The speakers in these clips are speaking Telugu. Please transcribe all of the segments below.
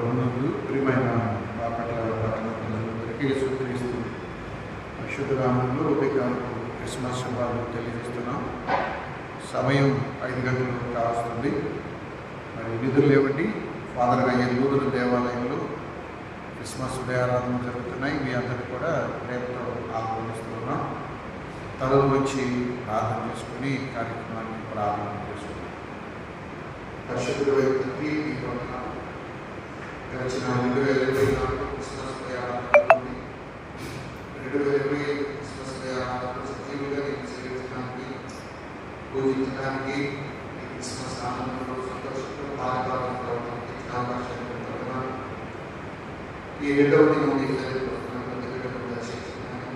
ప్రభునందు ప్రియమైన బాపట్ల పట్టణ ప్రజలందరికీ యేసుక్రీస్తు పరిశుద్ధ నామములో ఉదయకాలపు క్రిస్మస్ శుభాలు తెలియజేస్తున్నాం. సమయం 5 గంటలు కావస్తుంది. మరి నిధులు లేవండి. ఫాదర్ గారి నూతన దేవాలయంలో క్రిస్మస్ ఉదయారాధన జరుగుతున్నాయి. మీ అందరినీ కూడా ప్రేమతో ఆహ్వానిస్తున్నాం. తలలు వచ్చి ప్రార్థన చేసుకుని కార్యక్రమాన్ని ప్రారంభం చేసుకున్నాం. పరిశుద్ధుడు తండ్రి, మీకు వందనాలు. గడిచిన 2024 క్రిస్మస్ ఉదయారాధన 2020 క్రిస్మస్ ఉదయారాధన సజీవుగా నేను సేవించడానికి, పూజించడానికి, ఈ క్రిస్మస్ ఆనందంలో సంతోషంలో పాల్గొనడంలో ఇచ్చిన అవకాశాన్ని పొందడం. ఈ 2వ దినం నీకు దగ్గరకు దర్శించుకున్నాను.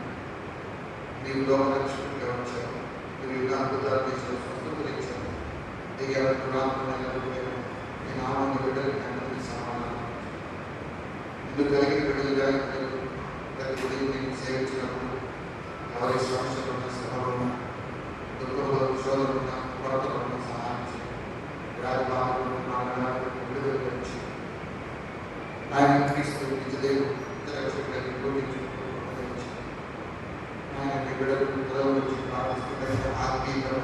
నీవు లోకరక్షకుడిగా వచ్చావు. నీవు అద్భుతాలు చేసావు, స్వస్థతలు ఇచ్చావు. నేను ఆనంద బిడ్డలకి అందరికీ సమాధానం ఇందుకు కలిగిన బిడ్డలుగా నేను సేవించినప్పుడు ఎవరి సమస్యలు ఉన్న సభలో దుఃఖంలో శోధన కొరతలను సహాయం చేయాలి. విడుదల గురించి ఆయన క్రీస్తు నిజదేవుడు రక్షకుడిని పూజించి ఆయన మీ బిడ్డలకు పొదల నుంచి ప్రార్థిస్తుంటే ఆత్మీయంగా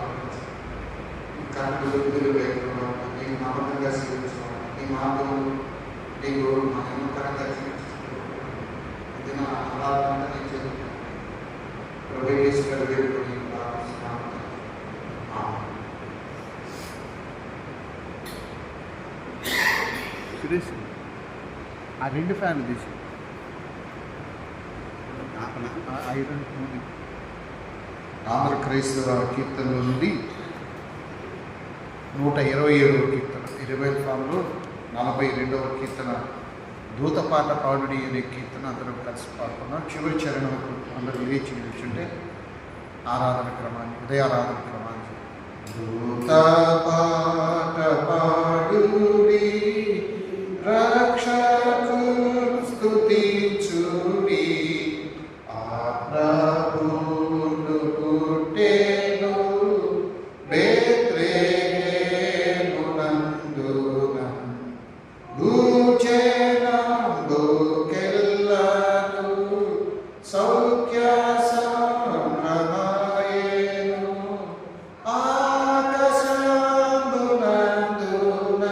కరెక్ట్ విడుదల వేయకుండా నీకు నమ్మకంగా సేవించుకోవాలి. నీ మార్గంలో నీకు నమ్మకంగా ఇది నా ఆరాధన నేను చదువుతాను. ప్రవేశించగల వేడుకొని ప్రార్థిస్తున్నాను. ఆ 2 ఫ్యాన్లు తీసి ఆంధ్ర క్రైస్తవ కీర్తనలో నుండి 127వ కీర్తన, 20 ఫామ్లో 42వ కీర్తన దూతపాట పాడుడి అనే కీర్తన అందరం కలిసి పాడుకున్నాం. చివరి చరణం అందరూ లేచి నిల్చుంటే ఆరాధన క్రమాన్ని, ఉదయారాధన క్రమాన్ని దూతపాట పాడుడి రక్షకు స్తుతించుడి ఆత్మను పుట్టెను బేత్లెహేమునందున భూజనంబుకెల్లను సౌఖ్య సంభ్రమాయెను ఆకాశంబునందున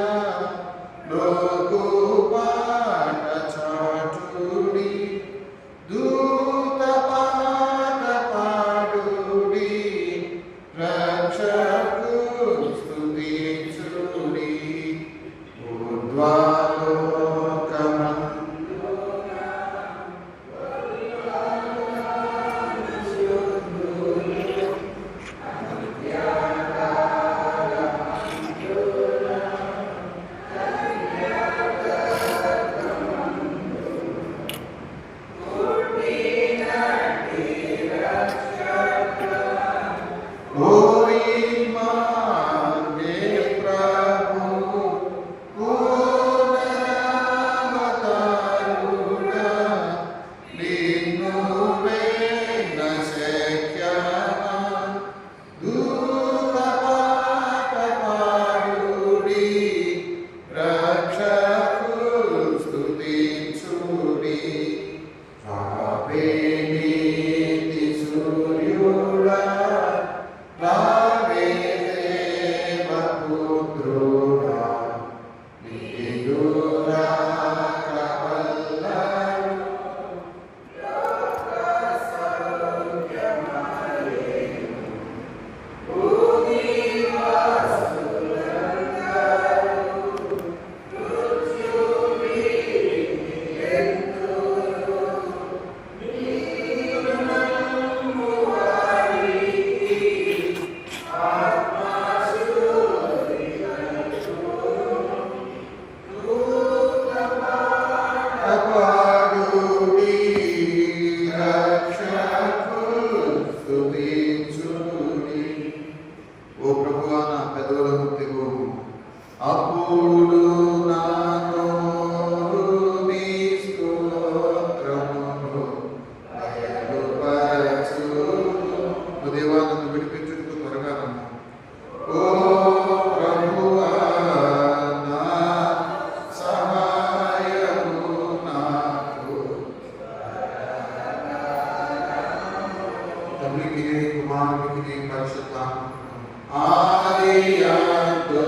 కుమారునికి పరిశుద్ధాత్మకు ఆదియందు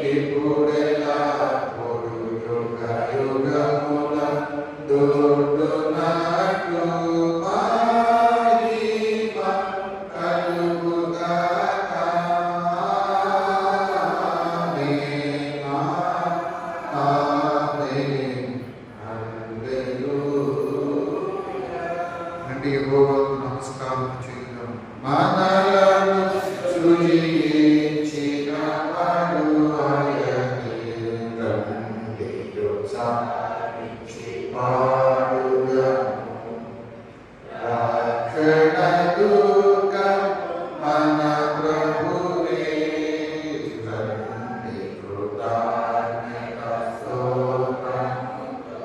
ఇప్పుడెల్లప్పుడు యుగ యుగములందు ఉండునట్లు మహిమ కలుగుగాక. ఆమేన్. ఆమేన్. హల్లెలూయా. రండి యెహోవాకు నమస్కారం చేద్దాం. మనలను సృజించిన వాడు ఆయనే. రండి సాధించి పాడుదాము. రక్షణ దుర్గం మన ప్రభువే. రండి కృతజ్ఞత స్తోత్రముతో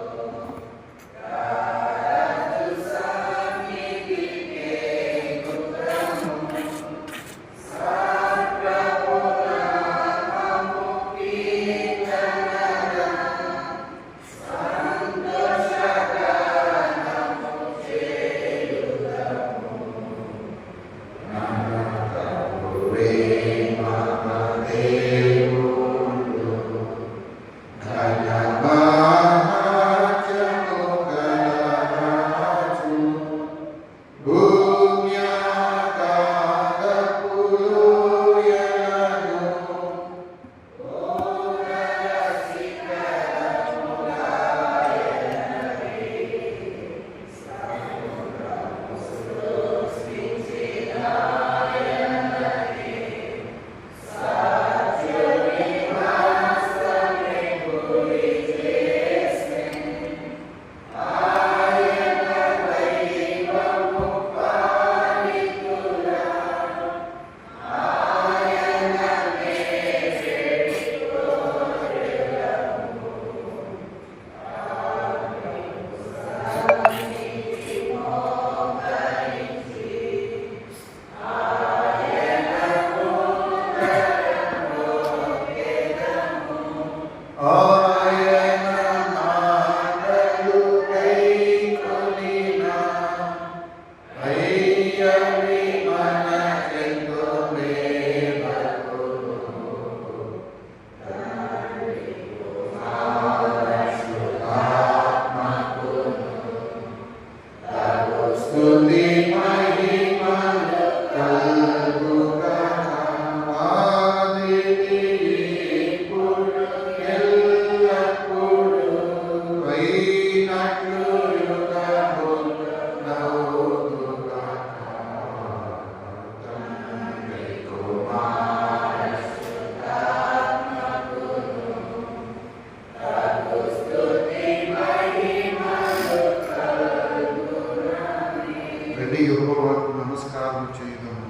యెహోవాకు నమస్కారం చేయుదాము.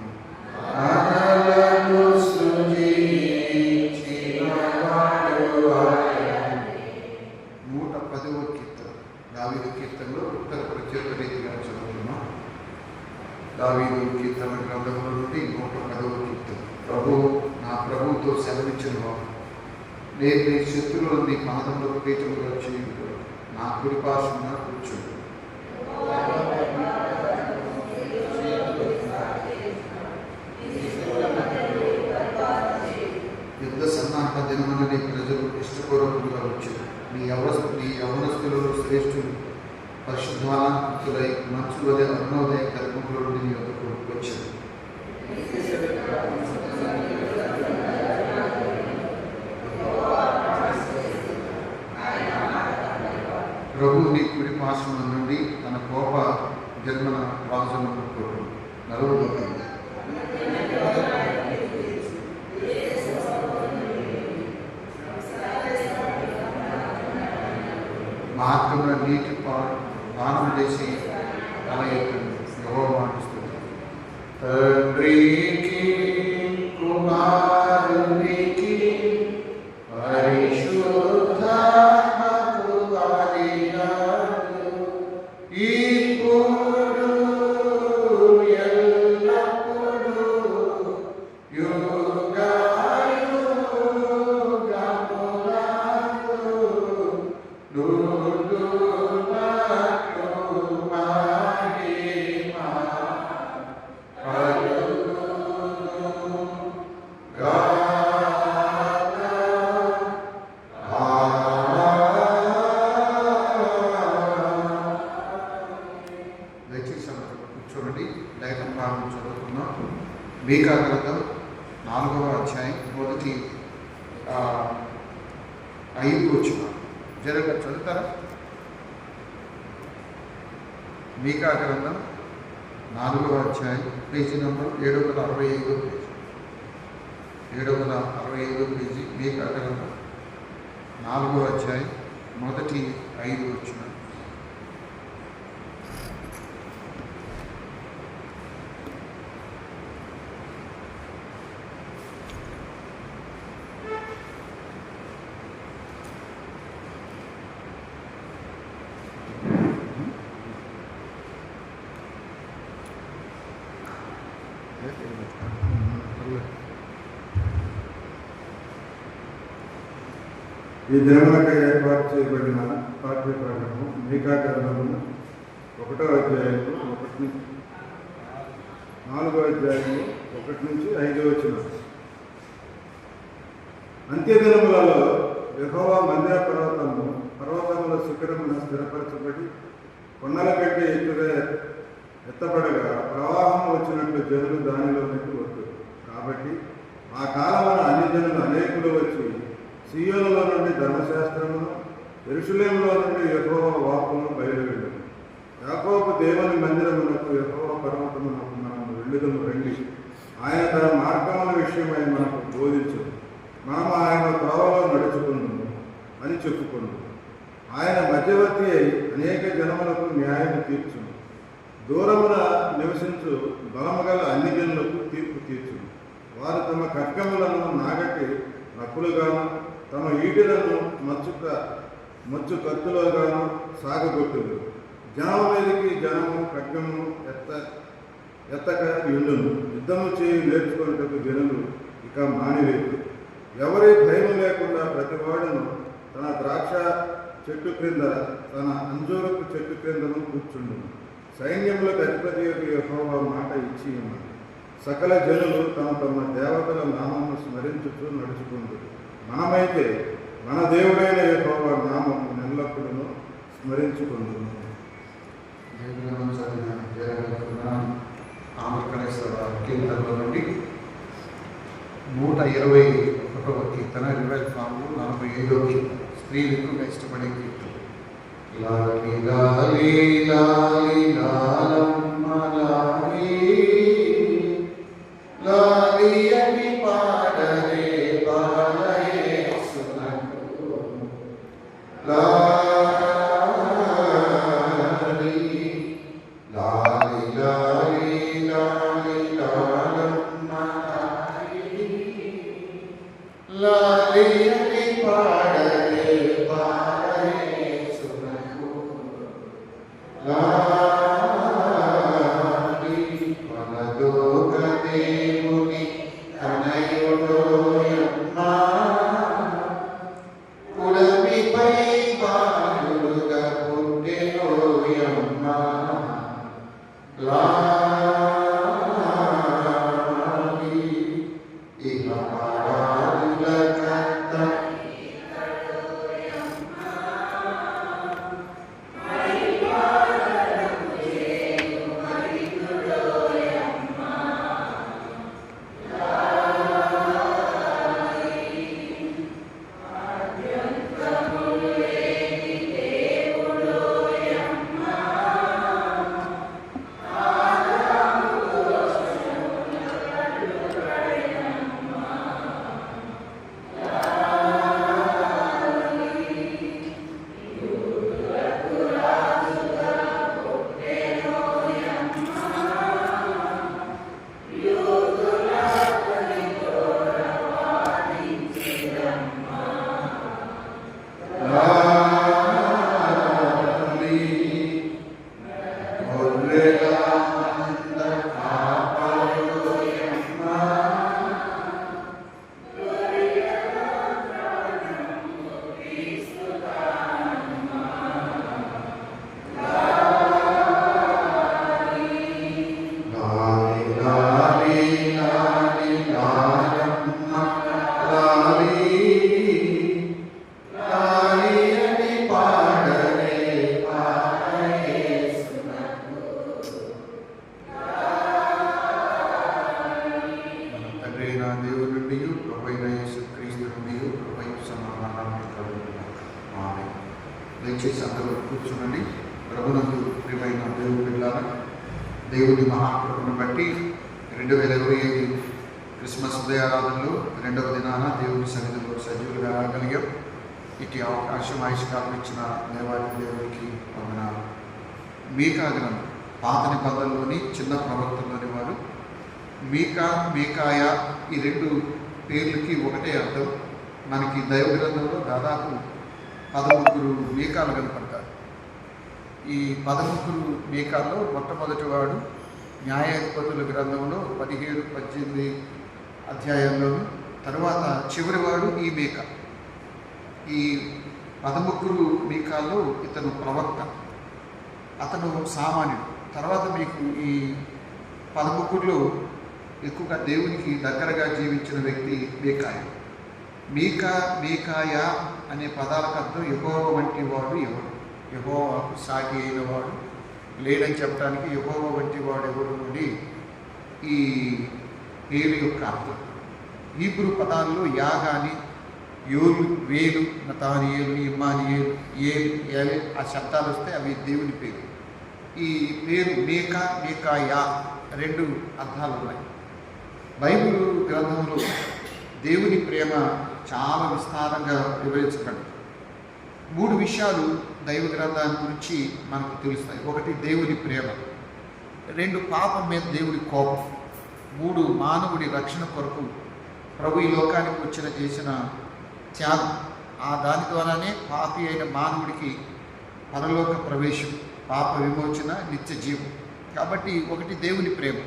మనలను సృజించిన వాడు ఆయనే. 110వ కీర్తన దావీదు కీర్తనలో ఉత్తర ప్రత్యేక రీతిగా చదువుతున్నాం. దావీదు కీర్తన గ్రంథముల నుండి 110వ కీర్తన. నా ప్రభువుతో సెలవిచ్చిన వాడు, నేను నీ శత్రువులు నీ పాదములకు పీఠముగా చేయుట, నా కుడి పార్శ్వమున కూర్చుండు. యుద్ధ సన్నాహ దినమని ప్రజలు ఇష్టపూర్వకంగా వచ్చారు. నీ యవనస్తులలో శ్రేష్ఠులు పరిశుద్ధాలంతులై మంచు వలె అరుణోదయ కల్పంలో నీ యొద్దకు వచ్చారు. ప్రభు నీ కుడి పార్శ్వము నుండి తన కోప జన్మన రాజును కొట్టు. నలుగురు మార్గంలో నీటి పానం చేసి తల ఎత్తుంది. యెహోవా మాటిస్తుంది. తండ్రికి కుమారునికి పరిశుద్ధాత్మకు ఆదియాలు ఇప్పుడు ఎల్లప్పుడూ యుగాయుగాలు మీకా గ్రంథం 4వ అధ్యాయం మొదటి 5 వచనం జరగ చదువుతారా? మీకా గ్రంథం 4వ అధ్యాయం పేజీ నెంబర్ 765 పేజీ 765 పేజీ మీకా గ్రంథం 4వ అధ్యాయం మొదటి 5 వచనం. ఈ దినములకై ఏర్పాటు చేయబడిన పాఠ్య ప్రకటన మీకా గ్రంథము 1వ అధ్యాయము 4వ అధ్యాయము 1 నుంచి 5 వచనం. అంత్యదినములలో యెహోవా మందిర పర్వతముల శిఖరమున స్థిరపరచబడి కొండల కంటే ఎత్తబడగా ప్రవాహం వచ్చినట్లు జనులు దానిలోనికి వద్దురు. కాబట్టి ఆ కాలమున అన్ని జనులు అనేకులు వచ్చి సీయోనులో నుండి ధర్మశాస్త్రమును, యెరూషలేములో నుండి యెహోవా వాక్కును బయలువెళ్ళును. యాకోబు దేవుని మందిరమునకు యెహోవా పర్వతమునకు మనము వెళ్ళుదము రండి. ఆయన తన మార్గముల విషయమై మనకు బోధించు. మనము ఆయన త్రోవలో నడుచుకుందుము అని చెప్పుకుందు. ఆయన మధ్యవర్తి అయి అనేక జనములకు న్యాయము తీర్చును. దూరమున నివసించు బలముగల అన్ని జనులకు తీర్పు తీర్చును. వారు తమ ఖడ్గములను నాగటి నక్కులుగాను, తమ ఈటెలను మచ్చు కత్తులుగాను సాగగొట్టులు. జనము మీదకి జనము ఖడ్గమును ఎత్తక యుండును. యుద్ధము చేయి నేర్చుకున్నటకు జనులు ఇక మానివేదు. ఎవరి భయం లేకుండా ప్రతివాడును తన ద్రాక్ష చెట్టు క్రింద, తన అంజూరపు చెట్టు క్రిందను కూర్చుండును. సైన్యములకు అధిపతి యెహోవా మాట ఇచ్చి ఉన్నది. సకల జనులు తమ తమ దేవతల నామము స్మరించుచూ నడుచుకుంటారు. మనమైతే మన దేవుడైన యెహోవా నామము ఎల్లప్పుడూ స్మరించుకుంటున్నాము. ఆంధ్రప్రదేశ్వర కీర్తనలో నుండి 121వ కీర్తన, రివైల్ ఫామ్ 45వ కీర్తన. స్త్రీలు ఎక్కువగా ఇష్టపడే కీర్తన. లాలి లాలి లాలి లాలమ్మ లాలి లాలి అని పాడరే బాలయేసునకు లాలి లాలి లాలి లాలి లాలమ్మ లాలి అని పాడరే బాలయేసునకు లాలి కూర్చునండి. ప్రభునందు ప్రియమైన దేవుని బిడ్డలారా, దేవుని మహాకృపను బట్టి 2025 క్రిస్మస్ ఉదయారాధనలో 2వ దినాన దేవుని సన్నిధిలో సజీవులుగా రాగలిగాం. ఇటు అవకాశం ఆయుష్కాలం ఇచ్చిన దేవాది దేవునికి వందనాలు. మీకా గ్రంథం పాత నిబంధనలోని చిన్న ప్రవక్తలోని వారు మీకాయ ఈ 2 పేర్లకి ఒకటే అర్థం. మనకి దైవ గ్రంథంలో దాదాపు 13 మీకాలు కనపడతారు. ఈ 13 మీకాల్లో మొట్టమొదటి వాడు న్యాయాధిపతుల గ్రంథంలో 17-18 అధ్యాయంలోను, తరువాత చివరివాడు ఈ మీకా. ఈ 13 మీకాల్లో ఇతను ప్రవక్త, అతను సామాన్యుడు. తర్వాత మీకు ఈ 13లో ఎక్కువగా దేవునికి దగ్గరగా జీవించిన వ్యక్తి మీకాయ. మీకాయ అనే పదాలకు అర్థం యెహోవా వంటి వాడు ఎవడు, యెహోవాకు సాటి అయిన వాడు లేడని చెప్పడానికి యెహోవా వంటి వాడు ఎవడు నుండి ఈ పేరు యొక్క అర్థం. హీబ్రూ పదాల్లో యా కానీ యోలు, వేలు, నతానియేలు, ఇమ్మానియేలు, ఏలు ఆ శబ్దాలు వస్తే అవి దేవుని పేరు. ఈ పేరు మీకాయా 2 అర్థాలు ఉన్నాయి. బైబిల్ గ్రంథంలో దేవుని ప్రేమ చాలా విస్తారంగా వివరించబడింది. 3 విషయాలు దైవ గ్రంథాన్ని గురించి మనకు తెలుస్తాయి. 1 దేవుని ప్రేమ, 2 పాపం మీద దేవుడి కోపం, 3 మానవుడి రక్షణ కొరకు ప్రభు ఈ లోకానికి చేసిన త్యాగం. ఆ దాని ద్వారానే పాపి అయిన మానవుడికి పరలోక ప్రవేశం, పాప విమోచన, నిత్య జీవం. కాబట్టి 1 దేవుని ప్రేమ,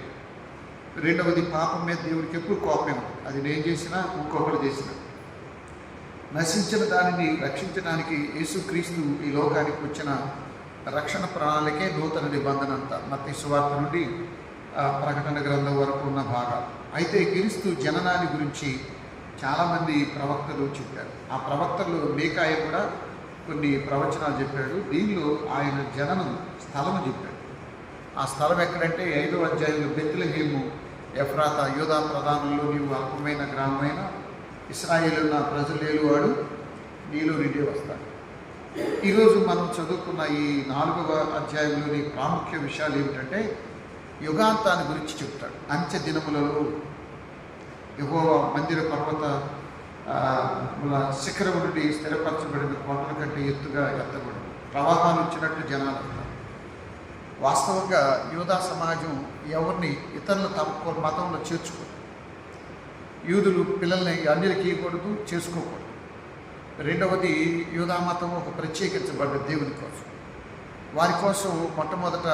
2వది పాపం మీద దేవుడికి ఎప్పుడు కోపమే ఉంటుంది. అది నేను చేసినా ఇంకొకరు చేసినా. నశించిన దానిని రక్షించడానికి యేసుక్రీస్తు ఈ లోకానికి వచ్చిన రక్షణ ప్రణాళికే నూతన నిబంధన అంతా. మత్తయి సువార్త నుండి ప్రకటన గ్రంథం వరకు ఉన్న భాగాలు. అయితే క్రీస్తు జననాన్ని గురించి చాలామంది ప్రవక్తలు చెప్పారు. ఆ ప్రవక్తలు మీకాయ కూడా కొన్ని ప్రవచనాలు చెప్పాడు. దీనిలో ఆయన జననం స్థలము చెప్పాడు. ఆ స్థలం ఎక్కడంటే 5వ అధ్యాయంలో బెత్లెహేము ఎఫ్రాతా, యూదా ప్రధానంలో నీవు అల్పమైన గ్రామమైన ఇశ్రాయేలు నా ప్రజలు ఏలువాడు నీలో నుండి వస్తాడు. ఈరోజు మనం చదువుకున్న ఈ 4వ అధ్యాయంలోని ప్రాముఖ్య విషయాలు ఏమిటంటే యుగాంతాన్ని గురించి చెప్తాడు. అంత్య దినములలో యెహోవా మందిర పర్వత శిఖరం నుండి స్థిరపరచబడిన కొండల కంటే ఎత్తుగా ఎత్తబడి ప్రవాహాలు వచ్చినట్టు జనాలు అంటారు. వాస్తవంగా యూదా సమాజం ఎవరిని ఇతరులు తమ మతంలో చేర్చుకోరు. యూదులు పిల్లల్ని అన్యులకి ఇవ్వకూడదు, చేసుకోకూడదు. 2వది యూదా మతం ఒక ప్రత్యేకించబడ్డ దేవుని కోసం. వారి కోసం మొట్టమొదట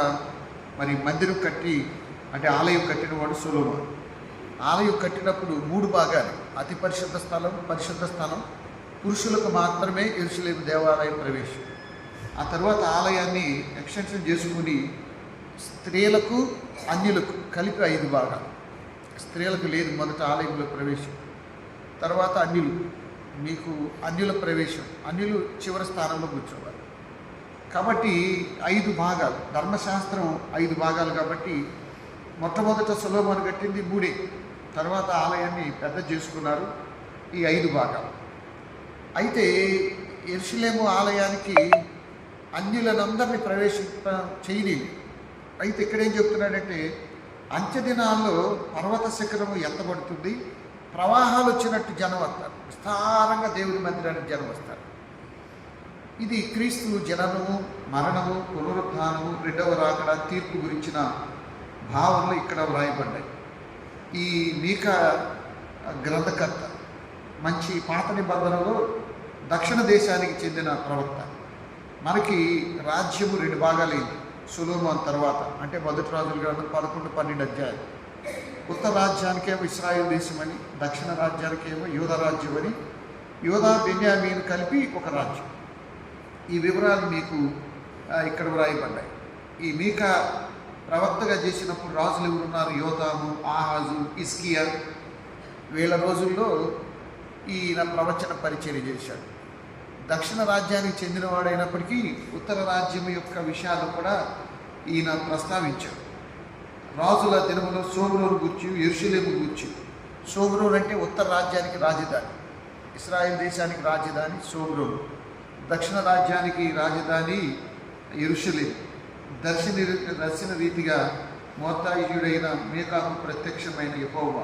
మరి మందిరం కట్టి, అంటే ఆలయం కట్టినవాడు సొలొమోను. ఆలయం కట్టినప్పుడు 3 భాగాలు, అతి పరిశుద్ధ స్థలం, పరిశుద్ధ స్థలం, పురుషులకు మాత్రమే యెరూషలేము దేవాలయం ప్రవేశం. ఆ తర్వాత ఆలయాన్ని ఎక్స్టెన్షన్ చేసుకుని స్త్రీలకు అన్యులకు కలిపి 5 భాగాలు. స్త్రీలకు లేదు మొదట ఆలయంలో ప్రవేశం, తర్వాత అన్యులు, మీకు అన్యుల ప్రవేశం, అన్యులు చివరి స్థానంలో కూర్చోవాలి. కాబట్టి 5 భాగాలు, ధర్మశాస్త్రం 5 భాగాలు. కాబట్టి మొట్టమొదట సొలొమోను కట్టింది 3, తర్వాత ఆలయాన్ని పెద్ద చేసుకున్నారు ఈ 5 భాగాలు. అయితే యెరూషలేము ఆలయానికి అన్యులనందరినీ చేయలేదు. అయితే ఇక్కడేం చెప్తున్నాడంటే అంత్యదినాల్లో పర్వత శిఖరము ఎత్తబడుతుంది, ప్రవాహాలు వచ్చినట్టు జనం వస్తారు, విస్తారంగా దేవుని మందిరానికి జనం వస్తారు. ఇది క్రీస్తు జననము, మరణము, పునరుత్థానము, 2వ రాకడ, తీర్పు గురించిన భావనలు ఇక్కడ వ్రాయబడ్డాయి. ఈ మీకా గ్రంథకర్త మంచి పాత నిబంధనలో దక్షిణ దేశానికి చెందిన ప్రవక్త. మనకి రాజ్యము 2 భాగాలైంది సొలొమోను తర్వాత, అంటే మొదటి రాజుల గ్రంథం 11-12 అధ్యాయాలు. ఉత్తర రాజ్యానికేమో ఇశ్రాయేల్ దేశమని, దక్షిణ రాజ్యానికేమో యూదా రాజ్యం అని, యూదా బెన్యామీను కలిపి ఒక రాజ్యం. ఈ వివరాలు మీకు ఇక్కడ వ్రాయబడ్డాయి. ఈ మీకా ప్రవక్తగా చేసినప్పుడు రాజులు ఎవరున్నారు? యోతాము, ఆహాజు, హిజ్కియా. వీళ్ళ రోజుల్లో ఈయన ప్రవచన పరిచర్య చేశాడు. దక్షిణ రాజ్యానికి చెందినవాడైనప్పటికీ ఉత్తర రాజ్యం యొక్క విషయాలు కూడా ఈయన ప్రస్తావించాడు. రాజుల దినములో సోమ్రోను గూర్చి, యెరూషలేము గూర్చి. సోమ్రోను అంటే ఉత్తర రాజ్యానికి రాజధాని, ఇశ్రాయేల్ దేశానికి రాజధాని సోమ్రోను. దక్షిణ రాజ్యానికి రాజధాని యెరూషలేము. దర్శన రీతిగా మోతాయియుడైన మీకాకు ప్రత్యక్షమైన యెహోవా.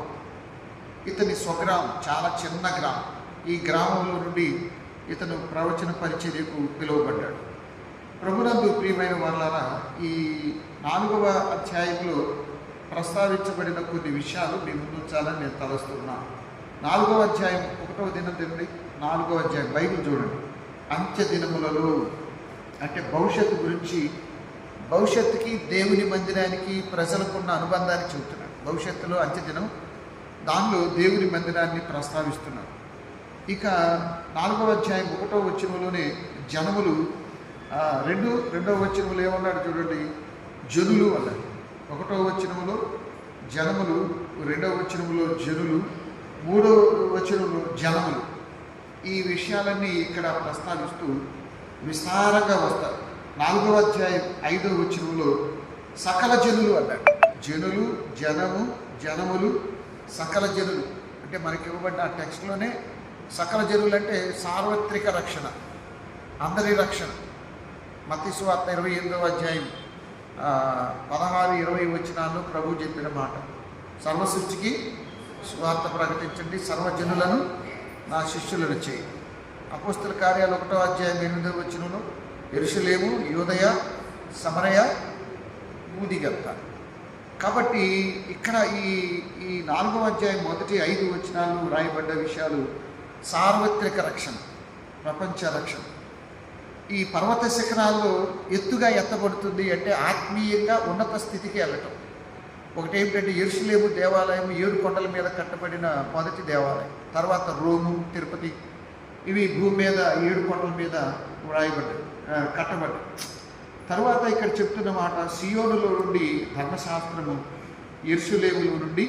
ఇతని స్వగ్రామం చాలా చిన్న గ్రామం. ఈ గ్రామంలో నుండి ఇతను ప్రవచన పరిచర్యకు పిలువబడ్డాడు. ప్రభునందు ప్రియమైన వాళ్ళారా, ఈ 4వ అధ్యాయంలో ప్రస్తావించబడిన కొన్ని విషయాలు మీ ముందు ఉంచాలని నేను తలస్తున్నాను. 4వ అధ్యాయం 1వ దినం తినండి. 4వ అధ్యాయం బైబిల్ చూడండి. అంత్య దినములలో అంటే భవిష్యత్తు గురించి, భవిష్యత్తుకి దేవుని మందిరానికి ప్రజలకున్న అనుబంధాన్ని చెబుతున్నాడు. భవిష్యత్తులో అంత్యదినం, దానిలో దేవుని మందిరాన్ని ప్రస్తావిస్తున్నాడు. ఇక 4వ అధ్యాయం 1వ వచనంలోనే జనములు, రెండవ వచనంలో ఏమన్నాడు చూడండి, జనులు అన్నాడు. 1వ వచనంలో జనములు, 2వ వచనంలో జనులు, 3వ వచనంలో జనములు. ఈ విషయాలన్నీ ఇక్కడ ప్రస్తావిస్తూ విస్తారంగా వస్తారు. 4వ అధ్యాయం 5వ వచనంలో సకల జనులు అన్నాడు. జనులు, జనము, జనములు, సకల జనులు అంటే మనకి ఇవ్వబడ్డ ఆ టెక్స్ట్లోనే సకల జనులు అంటే సార్వత్రిక రక్షణ, అందరి రక్షణ. మత్తయి సువార్త 28వ అధ్యాయం 16-20 వచనాల్లో ప్రభు చెప్పిన మాట, సర్వసృష్టికి సువార్త ప్రకటించండి, సర్వజనులను నా శిష్యులను చేయి. అపోస్తల కార్యాలు 1వ అధ్యాయం 8వ వచనంలో యెరూషలేము, యూదయ, సమరయ, బూదిగంత. కాబట్టి ఇక్కడ ఈ 4వ అధ్యాయం మొదటి 5 వచనాలు రాయబడ్డ విషయాలు సార్వత్రిక రక్షణ, ప్రపంచ రక్షణ. ఈ పర్వత శిఖరాల్లో ఎత్తుగా ఎత్తబడుతుంది అంటే ఆత్మీయంగా ఉన్నత స్థితికి వెళ్ళటం. ఒకటి ఏమిటంటే యెరూషలేము దేవాలయం 7 కొండల మీద కట్టబడిన మొదటి దేవాలయం. తర్వాత రోము, తిరుపతి, ఇవి భూమి మీద 7 కొండల మీద కట్టబడ్డాయి. తర్వాత ఇక్కడ చెప్తున్న మాట, సియోనులో నుండి ధర్మశాస్త్రము, యెరూషలేములో నుండి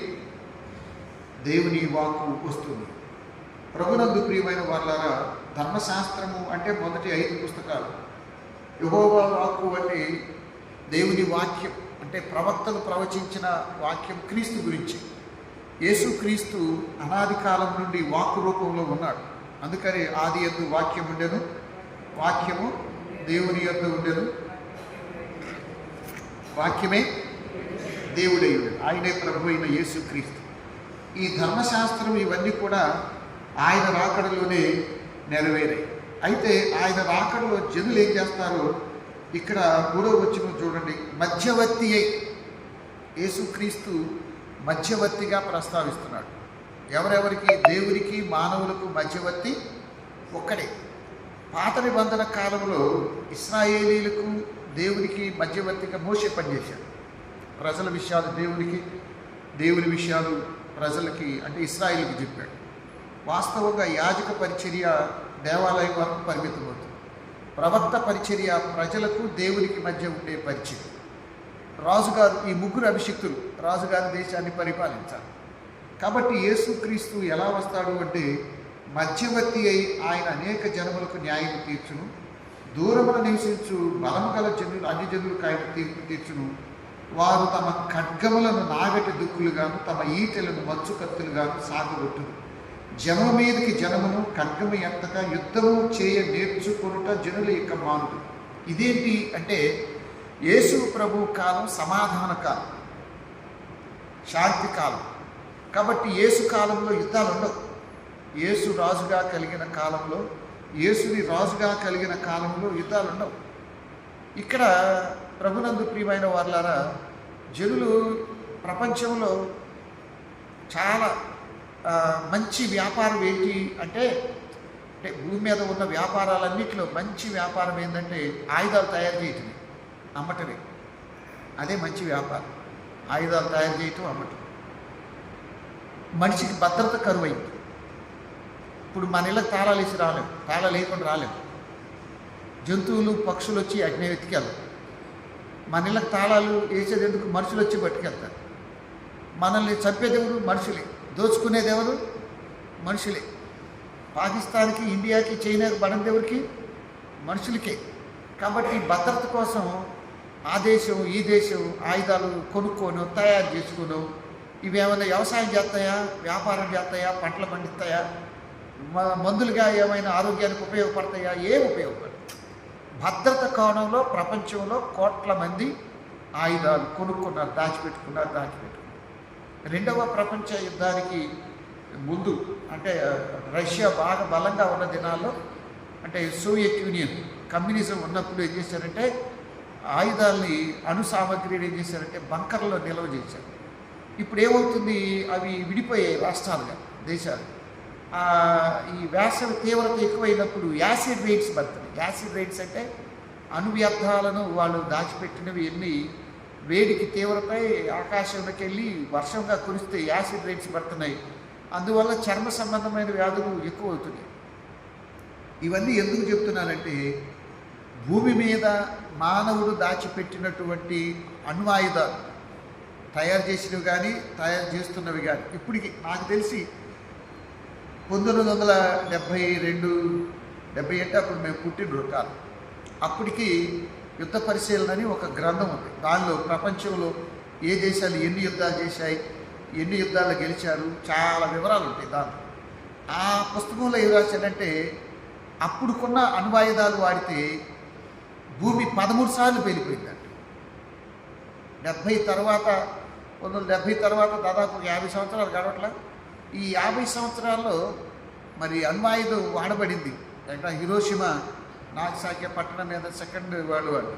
దేవుని వాక్కు వస్తుంది. ప్రభునందు ప్రియమైన వాళ్ళారా, ధర్మశాస్త్రము అంటే మొదటి 5 పుస్తకాలు, యెహోవా వాక్కు అంటే దేవుని వాక్యం, అంటే ప్రవక్తలు ప్రవచించిన వాక్యం క్రీస్తు గురించి. యేసు క్రీస్తు అనాది కాలం నుండి వాక్కు రూపంలో ఉన్నాడు. అందుకని ఆది యందు వాక్యం ఉండెను, వాక్యము దేవుని యందు ఉండెను, వాక్యమే దేవుడయ్యుడు, ఆయనే ప్రభు అయిన యేసు క్రీస్తు. ఈ ధర్మశాస్త్రం ఇవన్నీ కూడా ఆయన రాకడలోనే నెరవేరాయి. అయితే ఆయన రాకడలో జనులు ఏం చేస్తారో ఇక్కడ 3వ వచనం చూడండి, మధ్యవర్తి అయి యేసుక్రీస్తు మధ్యవర్తిగా ప్రస్తావిస్తున్నాడు. ఎవరెవరికి? దేవునికి మానవులకు మధ్యవర్తి ఒక్కడే. పాత నిబంధన కాలంలో ఇశ్రాయేలీలకు దేవునికి మధ్యవర్తిగా మోషే పనిచేశాడు. ప్రజల విషయాలు దేవునికి, దేవుని విషయాలు ప్రజలకి అంటే ఇశ్రాయేలుకి చెప్పాడు. వాస్తవంగా యాజక పరిచర్య దేవాలయం వరకు పరిమితమవుతుంది. ప్రవక్త పరిచర్య ప్రజలకు దేవునికి మధ్య ఉండే పరిచర్య. రాజుగారు, ఈ 3 అభిషిక్తులు రాజుగారి దేశాన్ని పరిపాలించాలి. కాబట్టి యేసుక్రీస్తు ఎలా వస్తాడు అంటే మధ్యవర్తి అయి ఆయన అనేక జనములకు న్యాయం తీర్చును, దూరమున నివసించు బలము గల జనులు అన్ని జనులకు ఆయన తీర్పు తీర్చును. వారు తమ ఖడ్గములను నాగటి దుక్కులుగాను తమ ఈటెలను మచ్చు కత్తులుగాను సాగగొట్టును. జనము మీదకి జనమును ఖడ్గము ఎంతగా యుద్ధము చేయ నేర్చుకొనుట జనుల యొక్క మానుడు. ఇదేంటి అంటే యేసు ప్రభు కాలం సమాధాన కాలం, శాంతి కాలం. కాబట్టి యేసు కాలంలో యుద్ధాలు ఉండవు. యేసు రాజుగా కలిగిన కాలంలో, యేసుని రాజుగా కలిగిన కాలంలో యుద్ధాలు ఉండవు. ఇక్కడ ప్రభునందు ప్రియమైన వాళ్ళారా, జనులు ప్రపంచంలో చాలా మంచి వ్యాపారం ఏంటి అంటే భూమి మీద ఉన్న వ్యాపారాలన్నింటిలో మంచి వ్యాపారం ఏంటంటే ఆయుధాలు తయారు చేయటమే, అమ్మటమే. అదే మంచి వ్యాపారం, ఆయుధాలు తయారు చేయటం, అమ్మటం. మనిషికి భద్రత కరువైంది. ఇప్పుడు మన ఇళ్ళకి తాళాలు వేసి రాలేము, తాళాలు వేయకుండా రాలేము. జంతువులు, పక్షులు వచ్చి అగ్ని వెతికెళ్తారు. మన ఇళ్ళకి తాళాలు వేసేది ఎందుకు? మనుషులు వచ్చి పట్టుకెళ్తారు. మనల్ని చంపేది ఎవరు? మనుషులే. దోచుకునేది ఎవరు? మనుషులే. పాకిస్తాన్కి, ఇండియాకి, చైనాకి పడింది ఎవరికి? మనుషులకే. కాబట్టి భద్రత కోసం ఆ దేశం ఈ దేశం ఆయుధాలు కొనుక్కోను, తయారు చేసుకును. ఇవి ఏమైనా వ్యవసాయం చేస్తాయా, వ్యాపారం చేస్తాయా, పంటలు పండిస్తాయా, మందులుగా ఏమైనా ఆరోగ్యానికి ఉపయోగపడతాయా? ఏం ఉపయోగపడతాయి? భద్రత కోణంలో ప్రపంచంలో కోట్ల మంది ఆయుధాలు కొనుక్కున్నారు, దాచిపెట్టుకున్నారు. రెండవ ప్రపంచ యుద్ధానికి ముందు అంటే రష్యా బాగా బలంగా ఉన్న దినాల్లో, అంటే సోవియట్ యూనియన్ కమ్యూనిజం ఉన్నప్పుడు ఏం చేశారంటే ఆయుధాలని అణు సామాగ్రిని ఏం చేశారంటే బంకర్లో నిల్వ చేశారు. ఇప్పుడు ఏమవుతుంది, అవి విడిపోయాయి రాష్ట్రాలుగా, దేశాలు. ఈ వేసవి తీవ్రత ఎక్కువైనప్పుడు యాసిడ్ రైన్స్ పడుతుంది. యాసిడ్ రైన్స్ అంటే అణు వ్యర్థాలను వాళ్ళు దాచిపెట్టినవి ఎన్ని వేడికి తీవ్రత ఆకాశంలోకి వెళ్ళి వర్షంగా కురిస్తే యాసిడ్ రైన్స్ పడుతున్నాయి. అందువల్ల చర్మ సంబంధమైన వ్యాధులు ఎక్కువ అవుతున్నాయి. ఇవన్నీ ఎందుకు చెప్తున్నానంటే భూమి మీద మానవుడు దాచిపెట్టినటువంటి అణ్వాయుధాలు తయారు చేసినవి కానీ తయారు చేస్తున్నవి కానీ ఇప్పటికి నాకు తెలిసి 1972 70 అంటే అప్పుడు మేము పుట్టిన కాలం. అప్పటికి యుద్ధ పరిశీలన అని ఒక గ్రంథం ఉంది. దానిలో ప్రపంచంలో ఏ దేశాలు ఎన్ని యుద్ధాలు చేశాయి, ఎన్ని యుద్ధాలు గెలిచారు, చాలా వివరాలు ఉంటాయి దాంట్లో. ఆ పుస్తకంలో ఏం రాశాడంటే అప్పుడుకున్న అణ్వాయుధాలు వాడితే భూమి 13 సార్లు పేలిపోయిందంట. 1970 తర్వాత దాదాపు 50 సంవత్సరాలు గడవట్ల. ఈ 50 సంవత్సరాల్లో మరి అణ్వాయుధం వాడబడింది అంటే హిరోషిమా నాగసాకి పట్టణం మీద సెకండ్ వరల్డ్ వార్.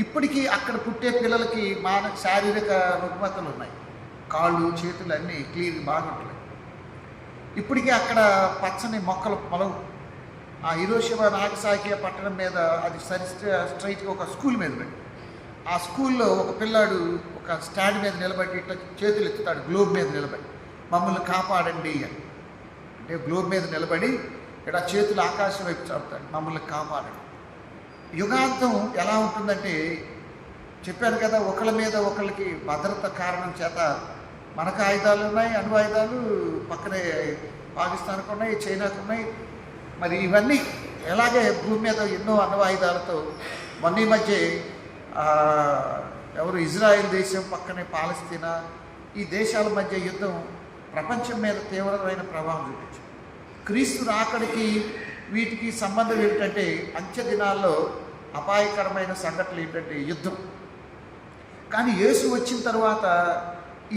ఇప్పటికీ అక్కడ పుట్టే పిల్లలకి శారీరక రుగ్మతలు ఉన్నాయి, కాళ్ళు చేతులు అన్నీ క్లీన్ బాగుంటున్నాయి. ఇప్పటికీ అక్కడ పచ్చని మొక్కలు పొలవు. ఆ హిరోషిమా నాగసాకి పట్టణం మీద అది స్ట్రైట్గా ఒక స్కూల్ మీద పెట్టి, ఆ స్కూల్లో ఒక పిల్లాడు ఒక స్టాండ్ మీద నిలబడి ఇట్లా చేతులు ఎత్తుతాడు, గ్లోబ్ మీద నిలబడి మమ్మల్ని కాపాడండి అని. అంటే గ్లోబ్ మీద నిలబడి ఇక్కడ చేతులు ఆకాశం వైపు చాపుతాడు, మమ్మల్ని కాపాడండి. యుగాంతం ఎలా ఉంటుందంటే చెప్పాను కదా, ఒకళ్ళ మీద ఒకళ్ళకి భద్రత కారణం చేత మనకు ఆయుధాలు ఉన్నాయి, అణ్వాయుధాలు పక్కనే పాకిస్తాన్కు ఉన్నాయి, చైనాకు ఉన్నాయి. మరి ఇవన్నీ ఎలాగే భూమి మీద ఎన్నో అణ్వాయుధాలతో మొన్న మధ్య ఇజ్రాయెల్ దేశం పక్కనే పాలస్తీనా, ఈ దేశాల మధ్య యుద్ధం ప్రపంచం మీద తీవ్రమైన ప్రభావం చూపించింది. క్రీస్తు రాకడికి వీటికి సంబంధం ఏమిటంటే అంత్య దినాల్లో అపాయకరమైన సంఘటనలు ఏంటంటే యుద్ధం. కానీ యేసు వచ్చిన తర్వాత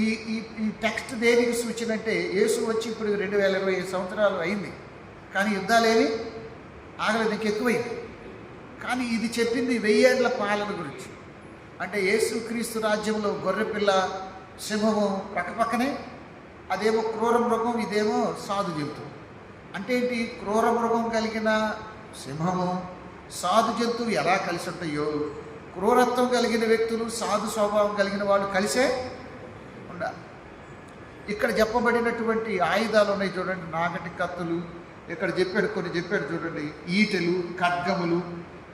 ఈ ఈ ఈ టెక్స్ట్ దేనికి సూచన అంటే యేసు వచ్చి ఇప్పుడు 2025 సంవత్సరాలు అయింది, కానీ యుద్ధాలేవి ఆగలేదు, ఇంక ఎక్కువైంది. కానీ ఇది చెప్పింది 1000 ఏళ్ల పాలన గురించి. అంటే యేసు క్రీస్తు రాజ్యంలో గొర్రెపిల్ల సింహము పక్కపక్కనే, అదేమో క్రూర మృగం, ఇదేమో సాధు జంతువు. అంటే ఏంటి, క్రూర మృగం కలిగిన సింహము సాధు జంతువు ఎలా కలిసి ఉంటాయో, క్రూరత్వం కలిగిన వ్యక్తులు సాధు స్వభావం కలిగిన వాళ్ళు కలిసే ఉండాలి. ఇక్కడ చెప్పబడినటువంటి ఆయుధాలు ఉన్నాయి చూడండి, నాగటి కత్తులు, ఇక్కడ కొన్ని చెప్పాడు చూడండి, ఈటెలు, ఖడ్గములు.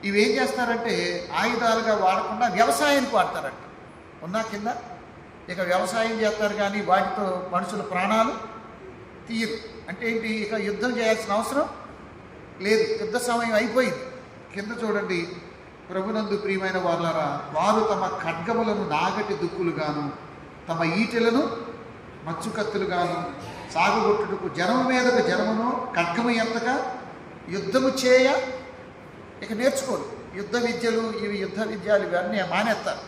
ఇవేం చేస్తారంటే ఆయుధాలుగా వాడకుండా వ్యవసాయానికి వాడతారంట. ఉన్నా కింద ఇక వ్యవసాయం చేస్తారు కానీ వాటితో మనుషుల ప్రాణాలు తీయరు. అంటే ఏంటి, ఇక యుద్ధం చేయాల్సిన అవసరం లేదు, యుద్ధ సమయం అయిపోయింది. కింద చూడండి, ప్రభునందు ప్రియమైన వాళ్ళారా, వారు తమ ఖడ్గములను నాగటి దుక్కులుగాను తమ ఈటెలను మచ్చుకత్తులుగాను సాగుగొట్టుటకు జనము మీదకు జనమును ఖడ్గము ఎంతగా యుద్ధము చేయ ఇక నేర్చుకోరు. యుద్ధ విద్యలు ఇవన్నీ మానేస్తారు.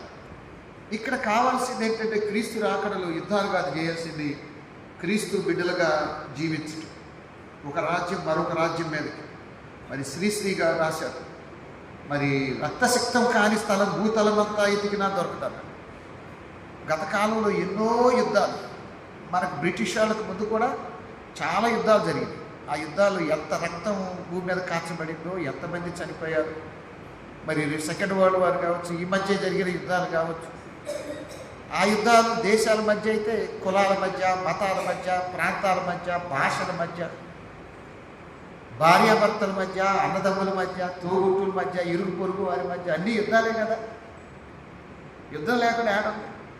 ఇక్కడ కావాల్సింది ఏంటంటే క్రీస్తు రాకడలో యుద్ధాలు కాదు చేయాల్సింది, క్రీస్తు బిడ్డలుగా జీవించడం. ఒక రాజ్యం మరొక రాజ్యం మీదకి. మరి శ్రీశ్రీగా రాశారు, మరి రక్తసిక్తం కాని స్థలం భూతలమంతా ఎతికినా దొరుకుతారు. గత కాలంలో ఎన్నో యుద్ధాలు, మనకు బ్రిటిష్ వాళ్ళకు ముందు కూడా చాలా యుద్ధాలు జరిగాయి. ఆ యుద్ధాలు ఎంత రక్తం భూమి మీద కాచబడిందో, ఎంతమంది చనిపోయారు. మరి సెకండ్ వరల్డ్ వార్ కావచ్చు, ఈ మధ్య జరిగిన యుద్ధాలు కావచ్చు. ఆ యుద్ధాలు దేశాల మధ్య అయితే కులాల మధ్య, మతాల మధ్య, ప్రాంతాల మధ్య, భాషల మధ్య, భార్యాభర్తల మధ్య, అన్నదమ్ముల మధ్య, తోబుట్టుల మధ్య, ఇరుగు పొరుగు వారి మధ్య అన్ని యుద్ధాలే కదా. యుద్ధం లేకుండా ఆడం.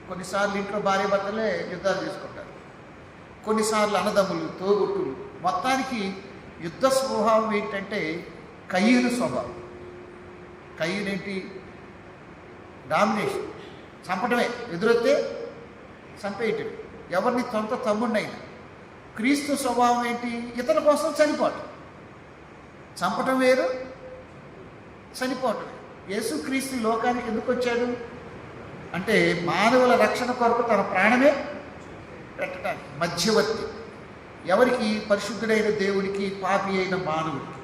కొన్నిసార్లు ఇంట్లో భార్యాభర్తలే యుద్ధాలు చేసుకుంటారు, కొన్నిసార్లు అన్నదమ్ములు, తోబుట్టులు. మొత్తానికి యుద్ధ స్వభావం ఏంటంటే కయ్యూను స్వభావం. కయ్యూనేంటి, డామినేషన్, చంపటమే, ఎదురొస్తే చంపేయటం, ఎవరిని సొంత తమ్ముడినైనా. క్రీస్తు స్వభావం ఏంటి, ఇతరుల కోసం చనిపోవటం. చంపటం వేరు, చనిపోవటం. యేసుక్రీస్తు లోకానికి ఎందుకు వచ్చాడు అంటే మానవుల రక్షణ కొరకు తన ప్రాణమే పెట్టడానికి మధ్యవర్తి. ఎవరికి? పరిశుద్ధుడైన దేవుడికి, పాపి అయిన మానవుడికి.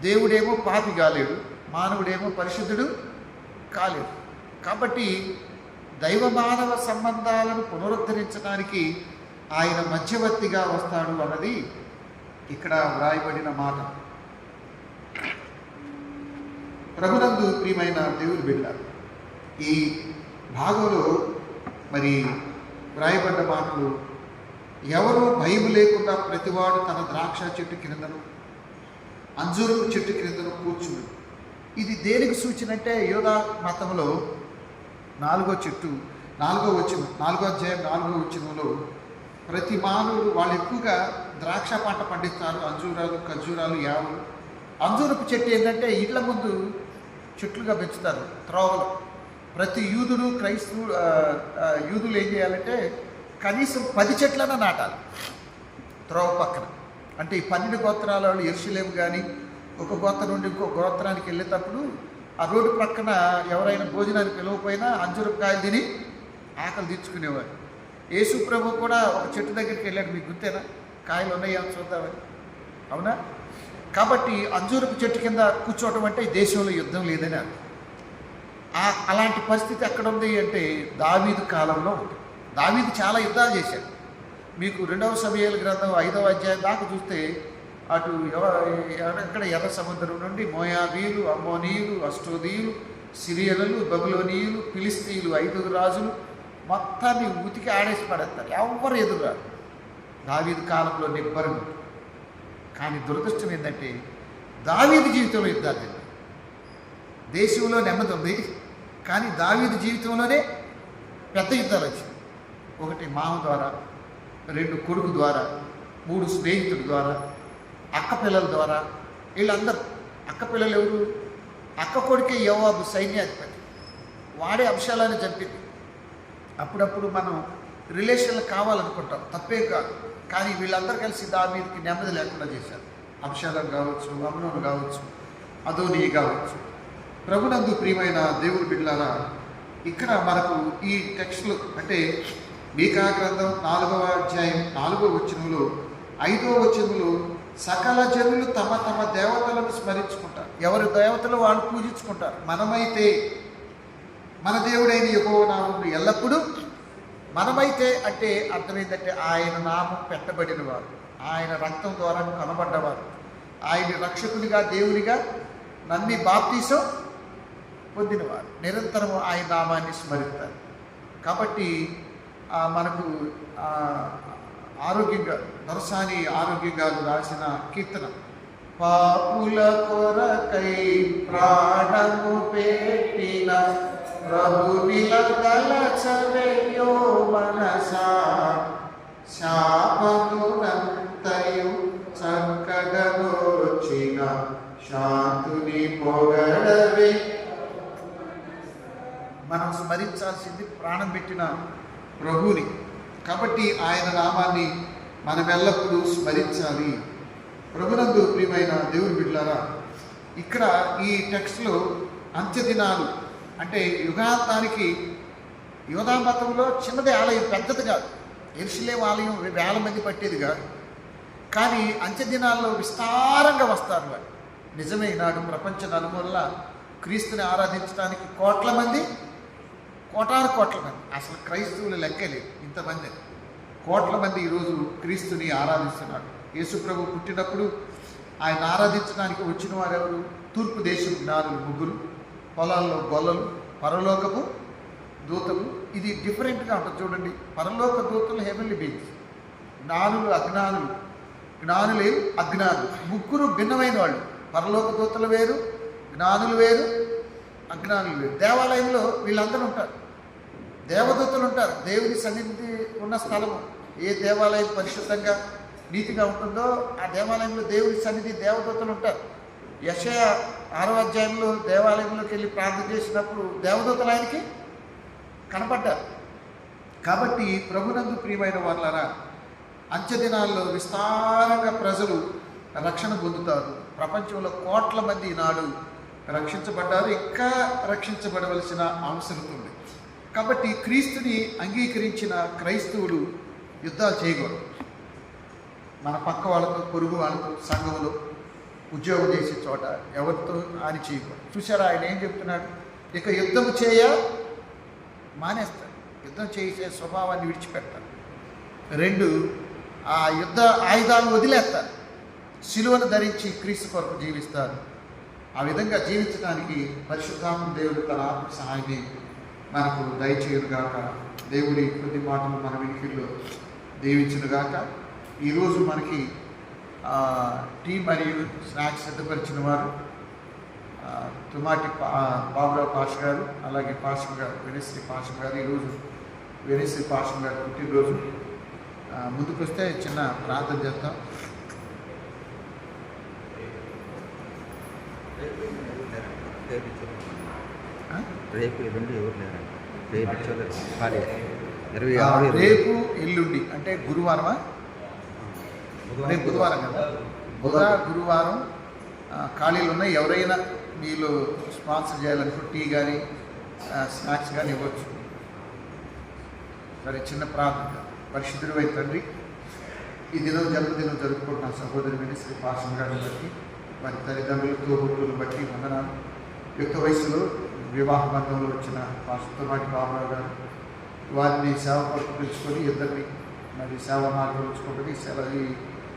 దేవుడేమో పాపి కాలేడు, మానవుడేమో పరిశుద్ధుడు కాలేడు. కాబట్టి దైవ మానవ సంబంధాలను పునరుద్ధరించడానికి ఆయన మధ్యవర్తిగా వస్తాడు అన్నది ఇక్కడ వ్రాయబడిన మాట. ప్రభునందు ప్రియమైన దేవుని బిడ్డ, ఈ భాగంలో మరి వ్రాయబడ్డ మాటలు, ఎవరు భయం లేకుండా ప్రతివాడు తన ద్రాక్ష చెట్టు క్రిందను అంజూరు చెట్టు క్రిందను కూర్చుని. ఇది దేనికి సూచన అంటే యోధా మతంలో 4వ అధ్యాయం 4వ వచనంలో ప్రతి మానవుడు వాళ్ళు ఎక్కువగా ద్రాక్ష పంట పండిస్తారు, అంజూరాలు, ఖర్జూరాలు, యావలు. అంజూరపు చెట్టు ఏంటంటే ఇళ్ల ముందు చెట్లుగా పెంచుతారు త్రోవలు. ప్రతి యూదులు ఏం చేయాలంటే కనీసం 10 చెట్లన్నా నాటాలి త్రోవ పక్కన. అంటే ఈ 12 గోత్రాల వాళ్ళు యెరూషలేము కానీ ఒక గోత్రం నుండి ఇంకో గోత్రానికి వెళ్ళేటప్పుడు ఆ రోడ్డు పక్కన ఎవరైనా భోజనానికి పిలవకపోయినా అంజూరపు కాయలు తిని ఆకలి తీర్చుకునేవారు. యేసు ప్రభు కూడా ఒక చెట్టు దగ్గరికి వెళ్ళాడు, మీకు గుర్తేనా? కాయలు ఉన్నాయా చూద్దామని. అవునా? కాబట్టి అంజూరపు చెట్టు కింద కూర్చోవటం అంటే ఈ దేశంలో యుద్ధం లేదని అర్థం. అలాంటి పరిస్థితి ఎక్కడ ఉంది అంటే దావీదు కాలంలో ఉంది. దావీదు చాలా యుద్ధాలు చేశాడు. మీకు 2వ సమూయేలు గ్రంథం 5వ అధ్యాయం దాకా చూస్తే అటు ఎక్కడ ఎర్ర సముద్రం నుండి మోయాబీలు, అమ్మోనీయులు, అష్టోదీయులు, సిరియనులు, బబులోనీయులు, ఫిలిస్తీయులు 5 రాజులు మొత్తాన్ని ఉతికి ఆడేసి పడేస్తారు. ఎవరు ఎదురురారు. దావీదు కాలంలో నిబ్బరం. కానీ దురదృష్టం ఏంటంటే దావీదు జీవితంలో యుద్ధాలు జరిగాయి. దేశంలో నెమ్మది ఉంది, కానీ దావీదు జీవితంలోనే పెద్ద యుద్ధాలు వచ్చాయి. 1 మామ ద్వారా, 2 కొడుకు ద్వారా, 3 స్నేహితుల ద్వారా, అక్క పిల్లల ద్వారా. వీళ్ళందరూ అక్క పిల్లలు ఎవరు? అక్క కొడుకే యోవాబు సైన్యాధిపతి. వాడే అబ్షాలోని చంపింది. అప్పుడప్పుడు మనం రిలేషన్లు కావాలనుకుంటాం, తప్పే కాదు. కానీ వీళ్ళందరూ కలిసి దావీదుకి నెమ్మది లేకుండా చేశారు. అబ్షాలోం కావచ్చు, అమ్నోను కావచ్చు, అదోనీ కావచ్చు. ప్రభునందు ప్రియమైన దేవుని బిడ్డలారా, ఇక్కడ మనకు ఈ టెక్స్ట్లు అంటే మీకా గ్రంథం 4వ అధ్యాయం 4వ వచనంలో 5వ వచనంలో సకల జనులు తమ తమ దేవతలను స్మరించుకుంటారు. ఎవరి దేవతలు వాళ్ళు పూజించుకుంటారు. మనమైతే మన దేవుడైన యెహోవా నామమును ఎల్లప్పుడూ, మనమైతే అంటే అర్థమైందంటే ఆయన నామం పెట్టబడిన వారు, ఆయన రక్తం ద్వారా కనబడ్డవారు, ఆయన రక్షకునిగా దేవునిగా నమ్మి బాప్తీసం పొందినవారు నిరంతరము ఆయన నామాన్ని స్మరిస్తారు. కాబట్టి మనకు ఆరోగ్యంగా దొరసాని ఆరోగ్యంగా రాసిన కీర్తన, పాపుల కొరకై ప్రాణము పెట్టిన ప్రభునిల తలచవెయ్యో మనసా, శాపమునంతయు చక్కగనోచిన శాంతుని పొగడవే. మనం స్మరించాల్సింది ప్రాణం పెట్టిన ప్రభువుని. కాబట్టి ఆయన నామాన్ని మనం ఎల్లప్పుడూ స్మరించాలి. ప్రభునందు ప్రియమైన దేవుని బిడ్డలారా, ఇక్కడ ఈ టెక్స్ట్లో అంత్యదినాలు అంటే యుగాంతానికి, యోధా మతంలో చిన్నది ఆలయం, పెద్దది కాదు. యెరూషలేము ఆలయం 1000 మంది పట్టేది కాదు. కానీ అంత్యదినాల్లో విస్తారంగా వస్తారు వారు. నిజమే, ఈనాడు ప్రపంచ నలుమూలల క్రీస్తుని ఆరాధించడానికి కోట్ల మంది, కోటాను కోట్ల మంది, అసలు క్రైస్తవులు లెక్కలేదు ఇంతమంది, కోట్ల మంది ఈరోజు క్రీస్తుని ఆరాధిస్తున్నారు. యేసుప్రభు పుట్టినప్పుడు ఆయన ఆరాధించడానికి వచ్చిన వారు ఎవరు? తూర్పు దేశం జ్ఞానులు 3, పొలాల్లో గొల్లలు, పరలోకపు దూతలు. ఇది డిఫరెంట్గా ఉంటుంది చూడండి. పరలోక దూతలు హెవెన్లీ బీయింగ్స్, జ్ఞానులు అజ్ఞానులు, జ్ఞానులే అజ్ఞానులు, 3 భిన్నమైన వాళ్ళు. పరలోక దూతలు వేరు, జ్ఞానులు వేరు, అజ్ఞానులు వేరు. దేవాలయంలో వీళ్ళందరూ ఉంటారు, దేవదూతలు ఉంటారు. దేవుని సన్నిధి ఉన్న స్థలము, ఏ దేవాలయం పరిశుద్ధంగా నీతిగా ఉంటుందో ఆ దేవాలయంలో దేవుని సన్నిధి, దేవదూతలు ఉంటారు. యెషయా 6వ అధ్యాయంలో దేవాలయంలోకి వెళ్ళి ప్రార్థన చేసినప్పుడు దేవదూతలు ఆయనకి కనపడ్డారు. కాబట్టి ప్రభునందు ప్రియమైన వాళ్ళారా, అంత్యదినాల్లో విస్తారంగా ప్రజలు రక్షణ పొందుతారు. ప్రపంచంలో కోట్ల మంది ఈనాడు రక్షించబడ్డారు, ఇంకా రక్షించబడవలసిన అవసరం ఉంది. కాబట్టి క్రీస్తుని అంగీకరించిన క్రైస్తవులు యుద్ధాలు చేయకూడదు. మన పక్క వాళ్ళతో, పొరుగు వాళ్ళతో, సంఘంలో ఉద్యోగం చేసే చోట ఎవరితో హాని చేయకూడదు. చూసారా ఆయన ఏం చెప్తున్నాడు? ఇక యుద్ధం మానేస్తాడు, యుద్ధం చేసే స్వభావాన్ని విడిచిపెడతాడు. 2, ఆ యుద్ధ ఆయుధాలను వదిలేస్తారు, శిలువను ధరించి క్రీస్తు కొరకు జీవిస్తారు. ఆ విధంగా జీవించడానికి పరిశుద్ధాత్మ దేవుడు తన ఆత్మ సహాయాన్ని మనకు దయచేయునుగాక. దేవుడి కొద్ది మాటలు మన వినికిల్లో దీవించునుగాక. ఈరోజు మనకి టీ మరియు స్నాక్స్ సిద్ధపరిచిన వారు తుమాటి బాబురావు పాష గారు, అలాగే పాషం గారు, వెనిశ్రీ పాషం గారు. ఈరోజు వెనిశ్రీ పాషం గారు పుట్టినరోజు. ముందుకు వస్తే చిన్న ప్రార్థన చేద్దాం. రేపు ఎల్లుండి ఎవరు లేరండి. రేపు ఎల్లుండి అంటే గురువారమా? రేపు బుధవారం కదా. గురువారం ఖాళీలు ఉన్నాయి. ఎవరైనా మీలో స్పాన్సర్ చేయాలనుకో టీ కానీ స్నాక్స్ కానీ ఇవ్వచ్చు. సరే, చిన్న ప్రార్థన. పరిశుద్ధుడైన తండ్రి, ఈ జన్మదినం జరుపుకుంటున్న సహోదరుని శ్రీ పాషం గారిని బట్టి, వారి తల్లిదండ్రులతో తోబుట్టులను బట్టి వందనాలు. యుక్త వయసులో వివాహ బంధంలో వచ్చిన పాషంతోపాటి బాబురావు గారు, వారిని సేవ కొరకు పిలుచుకొని ఇద్దరిని మరి సేవ మార్గంలో ఉంచుకుంటుంది. ఈ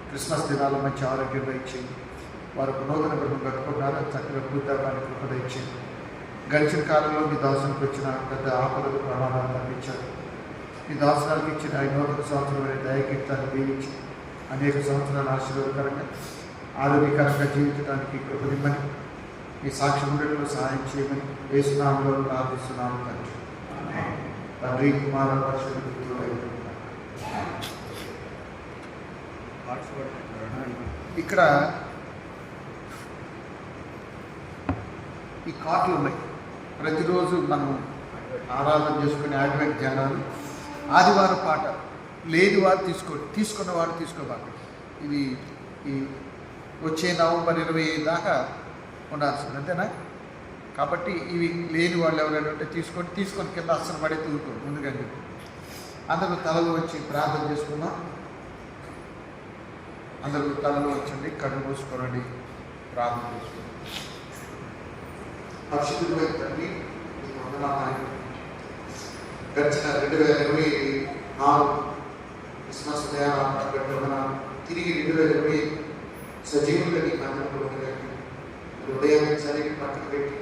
క్రిస్మస్ దినాల్లో మంచి ఆరోగ్యంగా ఇచ్చింది. వారు ఒక నూతన గృహం కట్టుకుంటారు, చక్కగా పూర్తవడానికి కృపద ఇచ్చింది. గడిచిన కాలంలో మీ దాసులకు వచ్చిన పెద్ద ఆపదలు, ప్రమాదాలు తప్పించారు. మీ దాసనాలకు ఇచ్చిన ఈ నూతన సంవత్సరమైన దయకీర్తాన్ని దీవించి అనేక సంవత్సరాలు ఆశీర్వాదకరంగా ఆరోగ్యకరంగా జీవించడానికి కృపనిమ్మని, ఈ సాక్ష్య ఉండటంలో సహాయం చేయమని యేసునామములో ప్రార్థిస్తున్నాము తండ్రి. తండ్రి, కుమార, పరిశుద్ధ ఇక్కడ ఈ కార్డులు ఉన్నాయి. ప్రతిరోజు మనం ఆరాధన చేసుకునే అడ్వెంట్ ధ్యానాలు, ఆదివారం పాట లేని వారు తీసుకున్న వారు తీసుకోబాకండి. ఇది ఈ వచ్చే నవంబర్ 25 దాకా ఉండాల్సింది, అంతేనా? కాబట్టి ఇవి లేని వాళ్ళు ఎవరైనా ఉంటే తీసుకొని కింద అస్సలు పడే తూరుకోండి ముందుగా. అందరూ తలలు వచ్చి ప్రార్థన చేసుకుందాం. అందరూ తలలో వచ్చింది, కళ్ళు మూసుకోనండి, ప్రార్థన చేసుకోండి. పరిశుద్ధుడైన తండ్రి, మీకు వందనాలు. గడిచిన 2024 క్రిస్మస్ ఉదయాలు తిరిగి 2020 సజీవులుగా నీ మందిరంలో ఉదయాన్ని చదివి పక్కన పెట్టి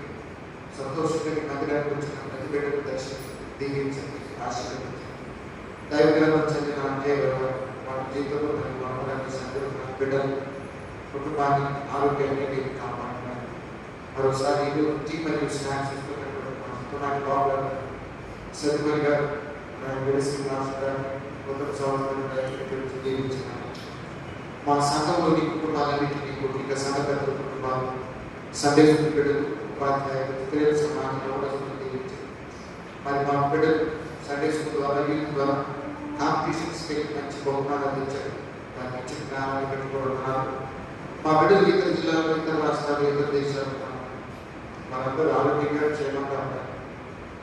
సంతోషంగా నీ మందిరానికి వచ్చిన ప్రతి బిడ్డకు దర్శించి దీవించండి, ఆశీర్వదించండి. దైవగ్రంథం చదివిన అంటే వాళ్ళ జీవితంలో మనకి సందర్భ బిడ్డలు కుటుంబాన్ని ఆరోగ్యాన్ని నేను కాపాడుతున్నాను. మరోసారి టీ మరియు స్నాక్స్ ఇస్తున్నటువంటి బాబు సత్యమణి గారు, శ్రీనివాస గారు, కొత్త సంవత్సరం జీవించినారు. మా సంఘంలోని కుటుంబాలన్నింటినీ ఇంకా సంఘ పెద్దల కుటుంబాలు, సందేశ బిడ్డలు, ఉపాధ్యాయులు, ఇతర సమాజంలో కూడా జీవించారు. మరి మా బిడ్డలు సండే స్కూల్ ద్వారా, యూత్ ద్వారా కాంపిటీషన్స్ పెట్టి మంచి బహుమానాలు అందించారు. దాన్ని ఇచ్చిన జ్ఞానాన్ని పెట్టుకోవడం. మా బిడ్డలు ఇతర జిల్లాలో, ఇతర రాష్ట్రాలు, ఇతర దేశాలు మనందరూ ఆరోగ్యంగా క్షేమంగా ఉంటారు.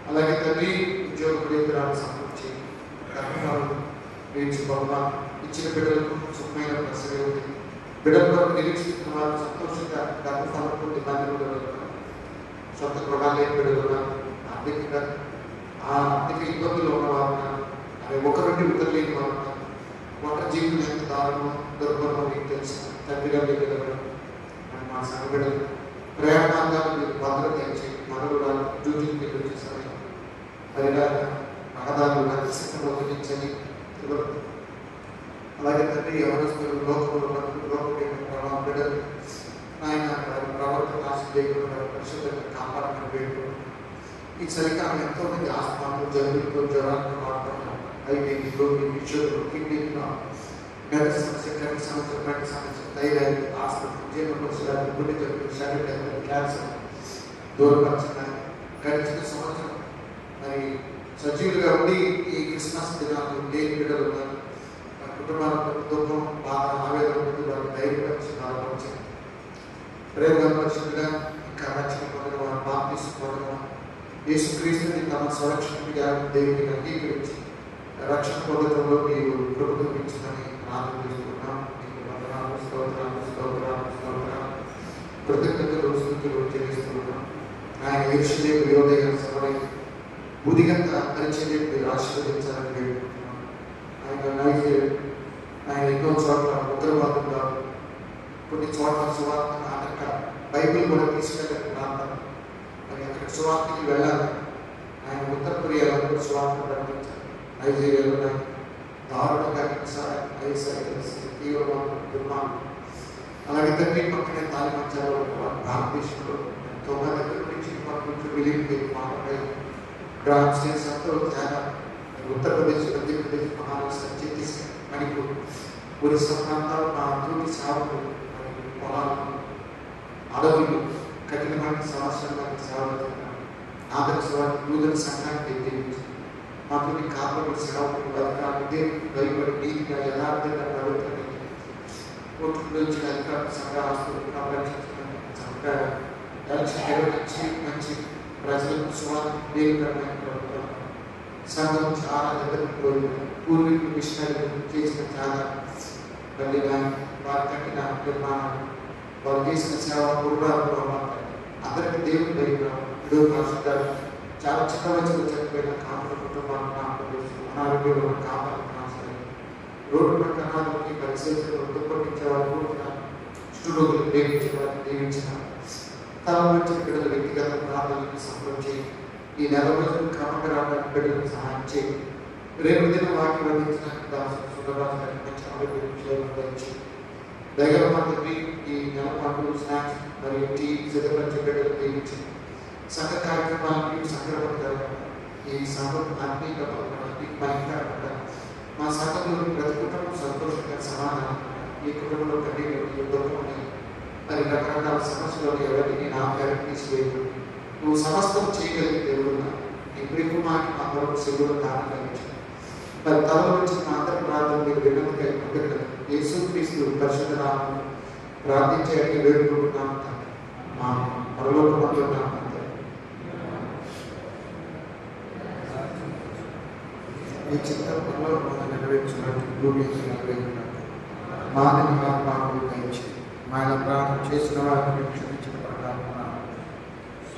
అలాగే తండ్రి ఉద్యోగులు ఇతరాలు సమకూర్చి వేయించి బహుమానం ఇచ్చిన బిడ్డలకు సుఖమైన ప్రసరే బిడ్డలకు నిరీక్షిస్తున్న వారు సంతోషంగా గర్భఫలం ఇబ్బందులు సొంత గృహాలు లేని బిడ్డలు, ఆర్థికంగా ఆర్థిక ఇబ్బందులు ఉన్నవారు, అవి ఒకరి ఉత్తర లేని వారు, ఒక జీవితం ఎంత దారుణం దుర్భరమో మీకు తెలుసు. తండ్రిగా మీకు మా సంఘ బిడ్డలు ప్రయాణ మార్గాలు మీరు భద్రత ఇచ్చి మనవురాలు డ్యూటీకి మీరు వచ్చేసారు. పైగా రహదారులు రహస్యంగా ఉపయోగించని అలాగే తండ్రి ఎవరు లోకంలో బిడ్డలు ఆయన వారి ప్రవర్తన నాశనం చేయకుండా పరిశుభ్రంగా కాపాడమని వేడుకుంటున్నాం. ఈ చలికాలం ఎంతో మంది ఆస్మాలు, జలుబులతో, జ్వరాలతో మాట్లాడుతున్నాం. అయితే విషయంలో కిడ్నీలో గత సమస్య, కంటి సమస్య, కంటి సమస్య, థైరాయిడ్, ఆస్మా, జీర్ణకోశాలు, గుండె జబ్బులు, శరీర క్యాన్సర్ దూరపరచడానికి గడిచిన సంవత్సరం మరి సజీవులుగా ఉండి ఈ క్రిస్మస్ దినాలు లేని బిడ్డలు ఉన్నారు. కుటుంబాలకు దుఃఖం, బాధ, ఆవేదన ఉంటుంది. వారికి ధైర్యపరిచి బాధపరిచి ప్రేమ పరిశుద్ధంగా ఇంకా రక్షణ పొందడం బాప్తిసం పొందడం యేసుక్రీస్తుని తమ సంరక్షకుడిగా దేవుడిని అంగీకరించి రక్షణ పొందడంలో మీరు కృప చూపించమని ప్రార్థన చేసుకున్నాం. మీకు వందనాలు, స్తోత్రాలు, స్తోత్రాలు, స్తోత్రాలు, కృతజ్ఞతలు, స్తుతులు చెల్లిస్తున్నాం. ఆయన యెరూషలేము యోదయ సభని బుద్ధిగంత పరిచర్యను మీరు ఆశీర్వదించాలని వేడుకుంటున్నాం. ఆయన ఎన్నో చోట్ల ఉగ్రవాదంగా కొన్ని చోట్ల సువార్తను అనక బైబిల్ కూడా తీసుకెళ్ళని ప్రాంతం, మరి అక్కడ సువార్తకి వెళ్ళాలి. ఆయన ఉత్తర కొరియాలో సువార్త ప్రకటించారు. నైజీరియాలో దారుణంగా తీవ్రమైన దుర్మార్గం. అలాగే తండ్రి పక్కనే తాలిమంచాలో భారతదేశంలో తొంభై దగ్గర నుంచి కొంచెం విలీనం మాట్లాడే గ్రామ స్టేట్స్ అంతా చాలా ఉత్తరప్రదేశ్, మధ్యప్రదేశ్, మహారాష్ట్ర, ఛత్తీస్గఢ్, మణిపూర్, ఒరిస్సా ప్రాంతాలు మా అందరూ సేవలు, పొలాలు, అడవులు, కఠినమైన సంవత్సరాల సేవలు ఆదర్శవాది నూతన సంఘాన్ని తెలియజేసి మాకు కాపాడు సేవకులు అధికారులు దేవుడికి భయపడి నీతిగా యథార్థంగా ప్రభుత్వం నుంచి అధికారులు సంఘ ఆస్తులు నిర్వహించి మంచి ప్రజలకు సువార్త దేవుకరమైన ప్రభుత్వం సంఘం చాలా దగ్గరికి పోయి పూర్వీకులు మిషనరీలు చేసిన చాలా మళ్ళీ వారి కట్టిన నిర్మాణం, వారు చేసిన సేవ పూర్వాలు అందరికీ దేవుని భయం భాషగారు చాలా చిన్న వయసులో చనిపోయిన కాపుల కుటుంబాలను అనారోగ్యంలో ఉన్న కాపాలను రోడ్డు పక్క అనారోగ్యం పరిశీలించిన దుప్పటించే వారు స్టూడియోలు ప్రేమించే వారిని దీవించిన తమ వచ్చిన బిడ్డల వ్యక్తిగత ప్రార్థనలకు సంప్రదించి ఈ నెల రోజులు క్రమంగా రావడానికి బిడ్డలకు సహాయం చేయి. రేపు దిన వాక్యం అందించిన దాసు సుందరరాజు మంచి ఆరోగ్యం దగ్గర మాత్రమే ఈ నెల పాటు స్నాక్స్ మరియు టీ సిద్ధపరిచే బిడ్డలు దీవించి సంఘ కార్యక్రమాలను సంక్రమణ ఈ సంఘం ఆత్మీయ మా సంఘంలో ప్రతి కుటుంబం సంతోషంగా సమాధానం, ఈ కుటుంబంలో కన్నీళ్ళు దుఃఖం మరి రకరకాల సమస్యలు ఎవరిని నా పేరు తీసివేయదు. నువ్వు సమస్తం చేయగలిగే దేవుడున్నా నీ ప్రియకుమారి మా కొరకు శివుడు దానం కలిగించు. మరి తలలో నుంచి మా అందరి ప్రార్థన మీరు విన్నతిగా పొందగలరు. యేసుక్రీస్తు పరిశుద్ధ నామమున ప్రార్థించి అడిగి వేడుకుంటున్నాము మా పరలోకమందు ఉన్నాము. ఈ చిత్తంలో మనం నెరవేర్చినట్టు భూమి నెరవేరినట్టు మాదిని మాకు దయచి ఆయన ప్రార్థన చేసిన వారిని క్షమించిన ప్రకారం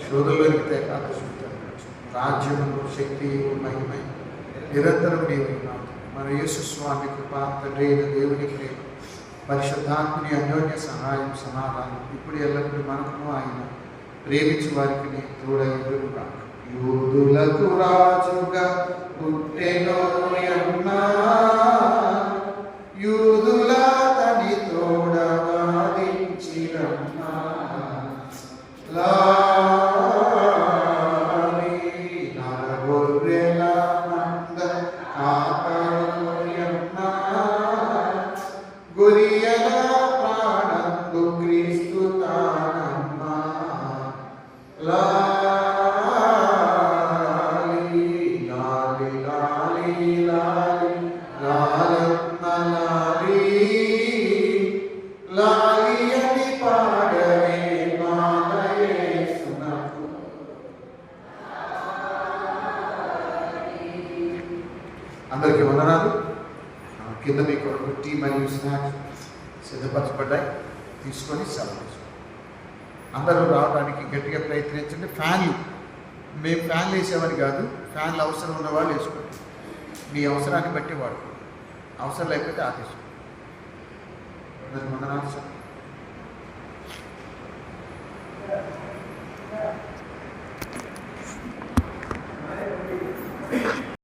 శోధలోకి రాజ్యము, శక్తి, మహిమై నిరంతరం నీవు మన యేసు స్వామి కృప, తండ్రి అయిన దేవుని ప్రేమ, పరిశుద్ధాత్మని అన్యోన్య సహాయం, సమాధానం ఇప్పుడు ఎల్లప్పుడూ మనకును ఆయన ప్రేమించి వారికి తోడైదురుగా. యూదులకు రాజుగా పుట్టెను యన్నా, యూదుల తని తోడ వాదించిరన్నా, నరగొర్రెల మంద కాపరు యన్నా, గొరియల ప్రాణందు క్రీస్తు తానమ్మా, అందరికీ వందనాలు. కింద మీకు టీ మరియు స్నాక్స్ సిద్ధపరచబడ్డాయి, తీసుకొని సెలవు. అందరూ రావడానికి గట్టిగా ప్రయత్నించండి. ఫ్యాన్లు మేము ఫ్యాన్లు వేసేవని కాదు, ఫ్యాన్లు అవసరం ఉన్న వాళ్ళు వేసుకోండి. మీ అవసరాన్ని బట్టి వాడుకోండి, అవసరం లేకపోతే ఆపేసుకోండి. అందరికీ వందనాలు సార్.